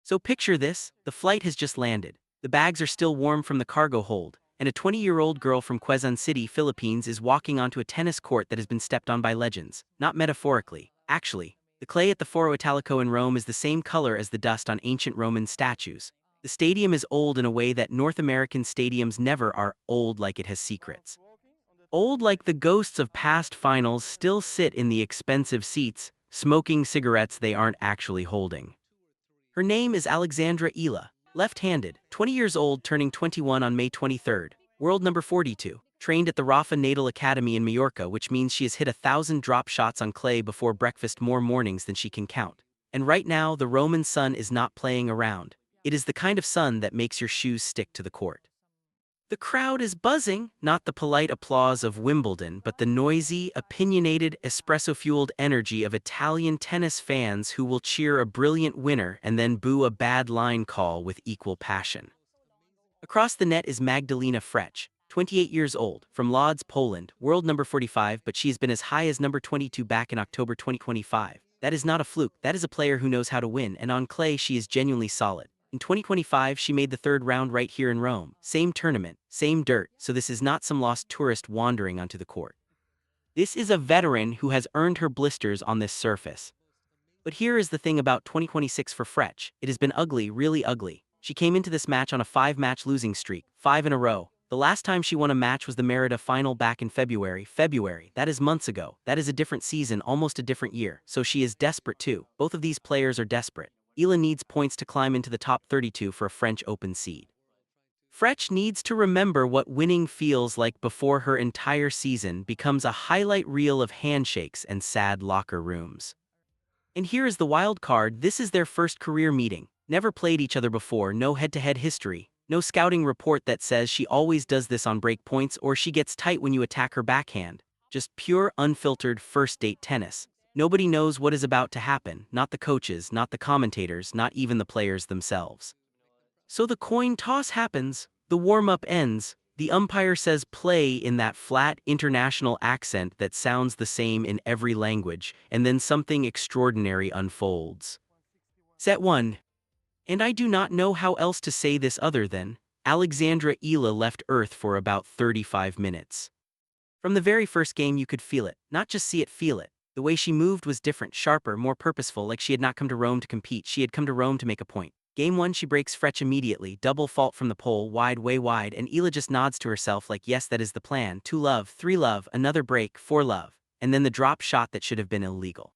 So picture this, the flight has just landed. The bags are still warm from the cargo hold, and a 20-year-old girl from Quezon City, Philippines is walking onto a tennis court that has been stepped on by legends. Not metaphorically, actually. The clay at the Foro Italico in Rome is the same color as the dust on ancient Roman statues. The stadium is old in a way that North American stadiums never are, old like it has secrets. Old like the ghosts of past finals still sit in the expensive seats, smoking cigarettes they aren't actually holding. Her name is Alexandra Eala, left-handed, 20 years old, turning 21 on May 23rd, world number 42, trained at the Rafa Natal Academy in Majorca, which means she has hit 1,000 drop shots on clay before breakfast more mornings than she can count. And right now, the Roman sun is not playing around. It is the kind of sun that makes your shoes stick to the court. The crowd is buzzing, not the polite applause of Wimbledon, but the noisy, opinionated, espresso-fueled energy of Italian tennis fans who will cheer a brilliant winner and then boo a bad line call with equal passion. Across the net is Magdalena Fręch, 28 years old, from Lodz, Poland, world number 45, but she has been as high as number 22 back in October 2025. That is not a fluke, that is a player who knows how to win, and on clay she is genuinely solid. In 2025, she made the third round right here in Rome. Same tournament, same dirt, so this is not some lost tourist wandering onto the court. This is a veteran who has earned her blisters on this surface. But here is the thing about 2026 for Frech. It has been ugly, really ugly. She came into this match on a 5-match losing streak, 5 in a row. The last time she won a match was the Merida final back in February, that is months ago. That is a different season, almost a different year, so she is desperate too. Both of these players are desperate. Eala needs points to climb into the top 32 for a French Open seed. Frech needs to remember what winning feels like before her entire season becomes a highlight reel of handshakes and sad locker rooms. And here is the wild card, this is their first career meeting. Never played each other before, no head-to-head history, no scouting report that says she always does this on break points or she gets tight when you attack her backhand. Just pure, unfiltered first-date tennis. Nobody knows what is about to happen, not the coaches, not the commentators, not even the players themselves. So the coin toss happens, the warm-up ends, the umpire says play in that flat international accent that sounds the same in every language, and then something extraordinary unfolds. Set 1. And I do not know how else to say this other than, Alexandra Eala left Earth for about 35 minutes. From the very first game you could feel it, not just see it, feel it. The way she moved was different, sharper, more purposeful, like she had not come to Rome to compete, she had come to Rome to make a point. Game 1 she breaks Frech immediately, double fault from the pole, wide, way wide, and Eala just nods to herself like yes that is the plan, 2 love, 3 love, another break, 4 love, and then the drop shot that should have been illegal.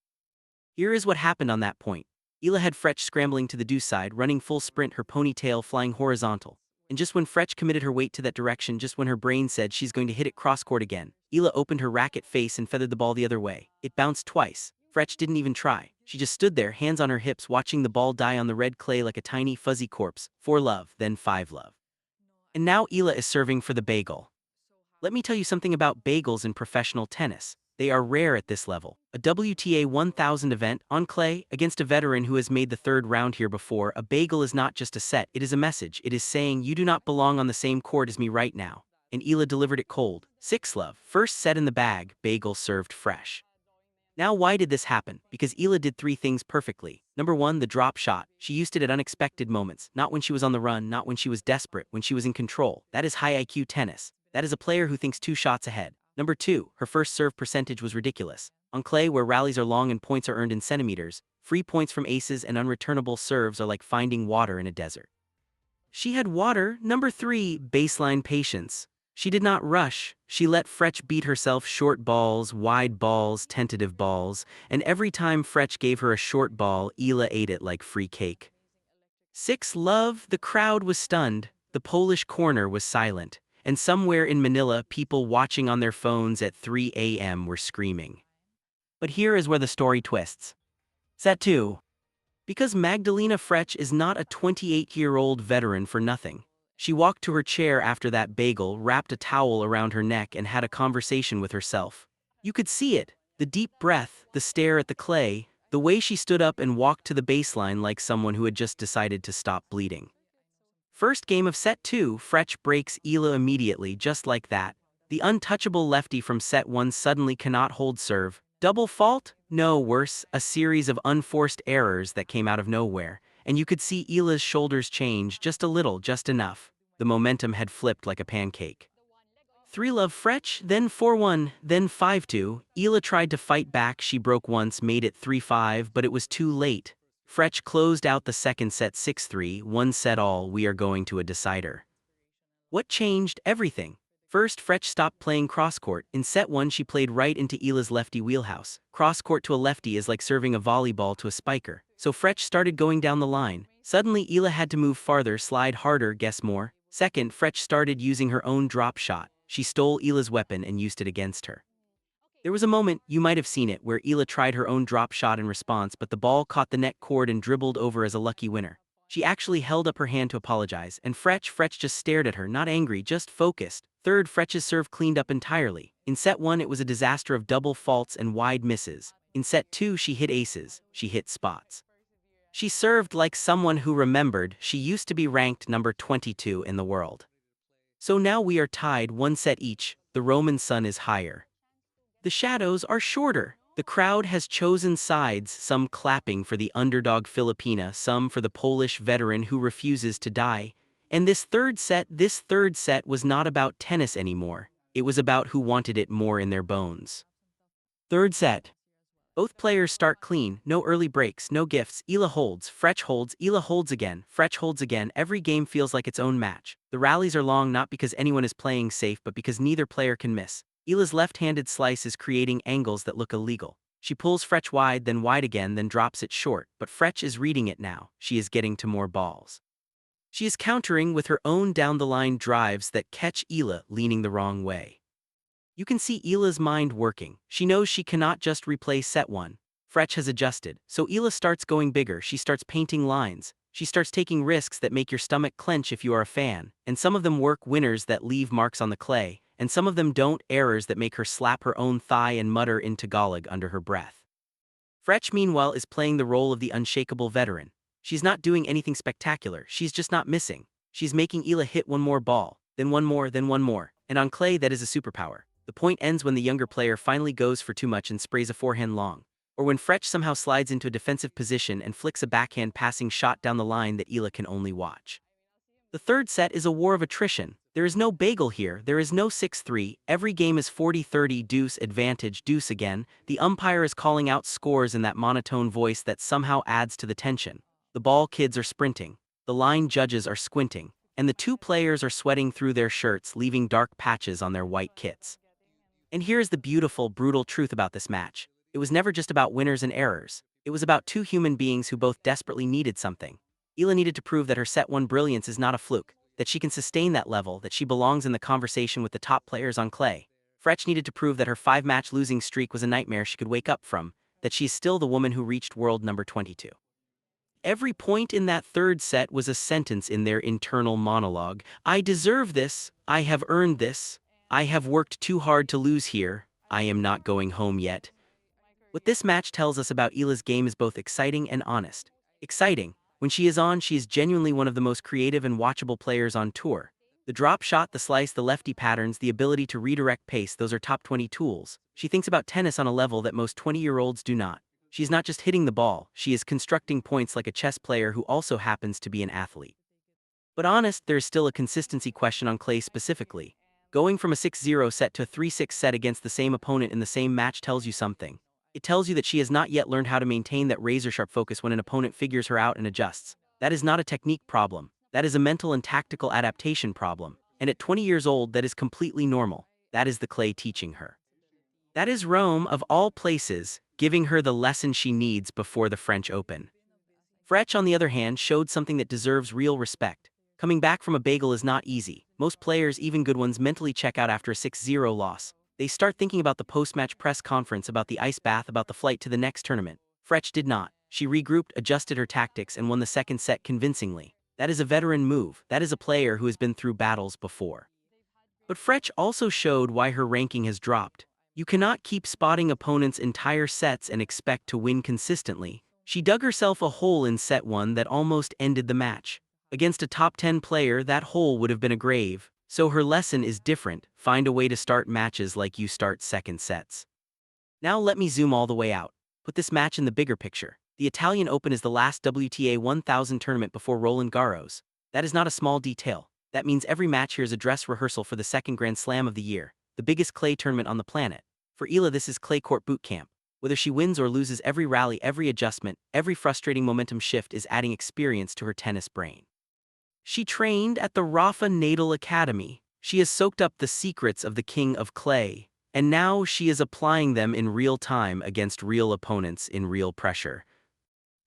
Here is what happened on that point. Eala had Frech scrambling to the deuce side, running full sprint, her ponytail flying horizontal. And just when Frech committed her weight to that direction, just when her brain said she's going to hit it cross-court again, Eala opened her racket face and feathered the ball the other way. It bounced twice. Frech didn't even try. She just stood there, hands on her hips, watching the ball die on the red clay like a tiny, fuzzy corpse. 4 love, then 5 love. And now Eala is serving for the bagel. Let me tell you something about bagels in professional tennis. They are rare at this level. A WTA 1000 event, on clay, against a veteran who has made the third round here before, a bagel is not just a set, it is a message. It is saying, you do not belong on the same court as me right now. And Eala delivered it cold. 6 love, first set in the bag, bagel served fresh. Now why did this happen? Because Eala did 3 things perfectly. Number 1, the drop shot. She used it at unexpected moments, not when she was on the run, not when she was desperate, when she was in control. That is high IQ tennis. That is a player who thinks 2 shots ahead. Number 2, her first serve percentage was ridiculous. On clay, where rallies are long and points are earned in centimeters, free points from aces and unreturnable serves are like finding water in a desert. She had water. Number 3, baseline patience. She did not rush. She let Frech beat herself, short balls, wide balls, tentative balls, and every time Frech gave her a short ball, Eala ate it like free cake. 6 love, the crowd was stunned, the Polish corner was silent. And somewhere in Manila, people watching on their phones at 3 a.m. were screaming. But here is where the story twists. Set 2. Because Magdalena Fręch is not a 28-year-old veteran for nothing. She walked to her chair after that bagel, wrapped a towel around her neck, and had a conversation with herself. You could see it, the deep breath, the stare at the clay, the way she stood up and walked to the baseline like someone who had just decided to stop bleeding. First game of set 2, Frech breaks Eala immediately, just like that. The untouchable lefty from set 1 suddenly cannot hold serve. Double fault? No, worse, a series of unforced errors that came out of nowhere. and you could see Eala's shoulders change just a little, just enough. The momentum had flipped like a pancake. 3-love Frech, then 4-1, then 5-2. Eala tried to fight back, she broke once, made it 3-5, but it was too late. Frech closed out the second set 6-3, one set all, we are going to a decider. What changed? Everything. First, Frech stopped playing cross-court. In set 1 she played right into Eala's lefty wheelhouse. Cross-court to a lefty is like serving a volleyball to a spiker. So Frech started going down the line. Suddenly Eala had to move farther, slide harder, guess more. Second, Frech started using her own drop shot. She stole Eala's weapon and used it against her. There was a moment, you might have seen it, where Eala tried her own drop shot in response, but the ball caught the net cord and dribbled over as a lucky winner. She actually held up her hand to apologize, and Frech just stared at her, not angry, just focused. Third, Frech's serve cleaned up entirely. In set 1 it was a disaster of double faults and wide misses. In set 2 she hit aces, she hit spots. She served like someone who remembered she used to be ranked number 22 in the world. So now we are tied, one set each, the Roman sun is higher. The shadows are shorter. The crowd has chosen sides, some clapping for the underdog Filipina, some for the Polish veteran who refuses to die. And this third set was not about tennis anymore. It was about who wanted it more in their bones. Third set. Both players start clean, no early breaks, no gifts. Eala holds, Frech holds, Eala holds again, Frech holds again. Every game feels like its own match. The rallies are long not because anyone is playing safe but because neither player can miss. Eala's left-handed slice is creating angles that look illegal. She pulls Frech wide, then wide again, then drops it short, but Frech is reading it now. She is getting to more balls. She is countering with her own down-the-line drives that catch Eala leaning the wrong way. You can see Eala's mind working. She knows she cannot just replay set 1. Frech has adjusted, so Eala starts going bigger. She starts painting lines. She starts taking risks that make your stomach clench if you are a fan, and some of them work, winners that leave marks on the clay, and some of them don't, errors that make her slap her own thigh and mutter in Tagalog under her breath. Frech, meanwhile, is playing the role of the unshakable veteran. She's not doing anything spectacular, she's just not missing. She's making Eala hit one more ball, then one more, then one more, and on clay that is a superpower. The point ends when the younger player finally goes for too much and sprays a forehand long, or when Frech somehow slides into a defensive position and flicks a backhand passing shot down the line that Eala can only watch. The third set is a war of attrition. There is no bagel here, there is no 6-3, every game is 40-30, deuce, advantage, deuce again. The umpire is calling out scores in that monotone voice that somehow adds to the tension. The ball kids are sprinting, the line judges are squinting, and the two players are sweating through their shirts, leaving dark patches on their white kits. And here's the beautiful, brutal truth about this match. It was never just about winners and errors. It was about two human beings who both desperately needed something. Eala needed to prove that her set 1 brilliance is not a fluke, that she can sustain that level, that she belongs in the conversation with the top players on clay. Frech needed to prove that her 5-match losing streak was a nightmare she could wake up from, that she is still the woman who reached world number 22. Every point in that third set was a sentence in their internal monologue. I deserve this, I have earned this, I have worked too hard to lose here, I am not going home yet. What this match tells us about Eala's game is both exciting and honest. Exciting. When she is on, she is genuinely one of the most creative and watchable players on tour. The drop shot, the slice, the lefty patterns, the ability to redirect pace, those are top 20 tools. She thinks about tennis on a level that most 20-year-olds do not. She's not just hitting the ball, she is constructing points like a chess player who also happens to be an athlete. But honest, there is still a consistency question on clay specifically. Going from a 6-0 set to a 3-6 set against the same opponent in the same match tells you something. It tells you that she has not yet learned how to maintain that razor-sharp focus when an opponent figures her out and adjusts. That is not a technique problem. That is a mental and tactical adaptation problem. And at 20 years old, that is completely normal. That is the clay teaching her. That is Rome, of all places, giving her the lesson she needs before the French Open. Frech, on the other hand, showed something that deserves real respect. Coming back from a bagel is not easy. Most players, even good ones, mentally check out after a 6-0 loss. They start thinking about the post-match press conference, about the ice bath, about the flight to the next tournament. Frech did not. She regrouped, adjusted her tactics, and won the second set convincingly. That is a veteran move. That is a player who has been through battles before. But Frech also showed why her ranking has dropped. You cannot keep spotting opponents' entire sets and expect to win consistently. She dug herself a hole in set 1 that almost ended the match. Against a top 10 player, that hole would have been a grave. So her lesson is different. Find a way to start matches like you start second sets. Now let me zoom all the way out. Put this match in the bigger picture. The Italian Open is the last WTA 1000 tournament before Roland Garros. That is not a small detail. That means every match here is a dress rehearsal for the second Grand Slam of the year, the biggest clay tournament on the planet. For Eala, this is clay court boot camp. Whether she wins or loses, every rally, every adjustment, every frustrating momentum shift is adding experience to her tennis brain. She trained at the Rafa Nadal Academy. She has soaked up the secrets of the King of Clay, and now she is applying them in real time against real opponents in real pressure.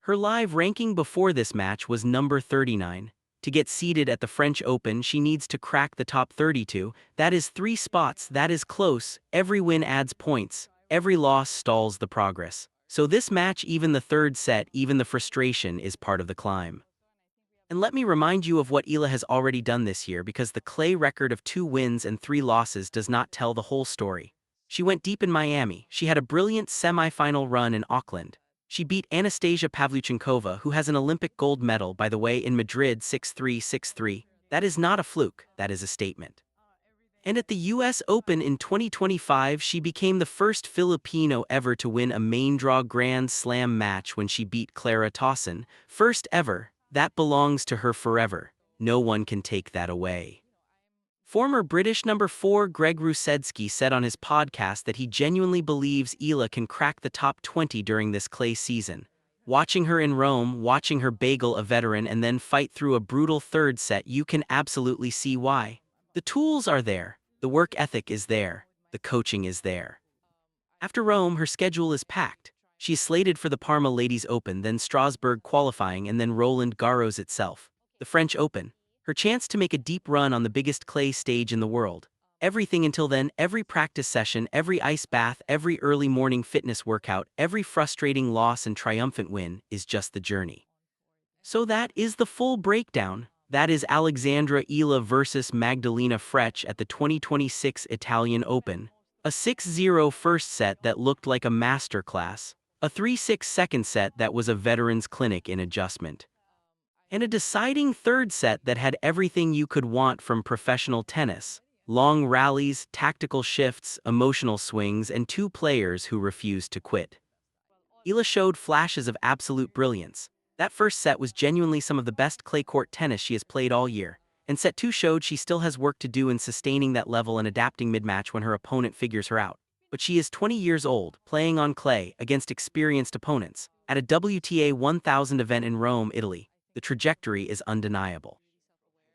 Her live ranking before this match was number 39. To get seeded at the French Open, she needs to crack the top 32. That is 3 spots, that is close. Every win adds points. Every loss stalls the progress. So this match, even the third set, even the frustration is part of the climb. And let me remind you of what Eala has already done this year, because the clay record of 2 wins and 3 losses does not tell the whole story. She went deep in Miami. She had a brilliant semi-final run in Auckland. She beat Anastasia Pavlyuchenkova, who has an Olympic gold medal, by the way, in Madrid 6-3, 6-3. That is not a fluke, that is a statement. And at the US Open in 2025, she became the first Filipino ever to win a main draw Grand Slam match when she beat Clara Tauson. First ever. That belongs to her forever. No one can take that away. Former British number 4 Greg Rusedski said on his podcast that he genuinely believes Eala can crack the top 20 during this clay season. Watching her in Rome, watching her bagel a veteran and then fight through a brutal third set, you can absolutely see why. The tools are there, the work ethic is there, the coaching is there. After Rome, her schedule is packed. She is slated for the Parma Ladies Open, then Strasbourg qualifying, and then Roland Garros itself. The French Open. Her chance to make a deep run on the biggest clay stage in the world. Everything until then, every practice session, every ice bath, every early morning fitness workout, every frustrating loss and triumphant win is just the journey. So that is the full breakdown. That is Alexandra Eala versus Magdalena Fręch at the 2026 Italian Open. A 6-0 first set that looked like a masterclass. A 3-6 second set that was a veteran's clinic in adjustment. And a deciding third set that had everything you could want from professional tennis. Long rallies, tactical shifts, emotional swings, and 2 players who refused to quit. Eala showed flashes of absolute brilliance. That first set was genuinely some of the best clay court tennis she has played all year. And set 2 showed she still has work to do in sustaining that level and adapting mid-match when her opponent figures her out. But she is 20 years old, playing on clay, against experienced opponents, at a WTA 1000 event in Rome, Italy. The trajectory is undeniable.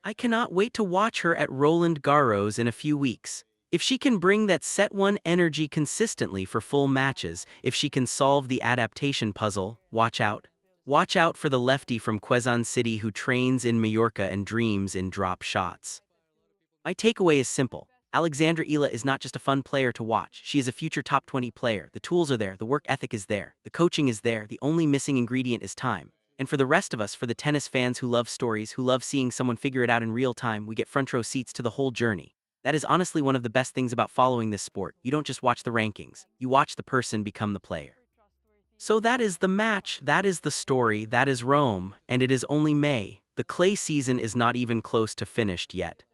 I cannot wait to watch her at Roland Garros in a few weeks. If she can bring that set 1 energy consistently for full matches, if she can solve the adaptation puzzle, watch out. Watch out for the lefty from Quezon City who trains in Mallorca and dreams in drop shots. My takeaway is simple. Alexandra Eala is not just a fun player to watch, she is a future top 20 player. The tools are there, the work ethic is there, the coaching is there, the only missing ingredient is time. And for the rest of us, for the tennis fans who love stories, who love seeing someone figure it out in real time, we get front row seats to the whole journey. That is honestly one of the best things about following this sport. You don't just watch the rankings, you watch the person become the player. So that is the match, that is the story, that is Rome, and it is only May. The clay season is not even close to finished yet.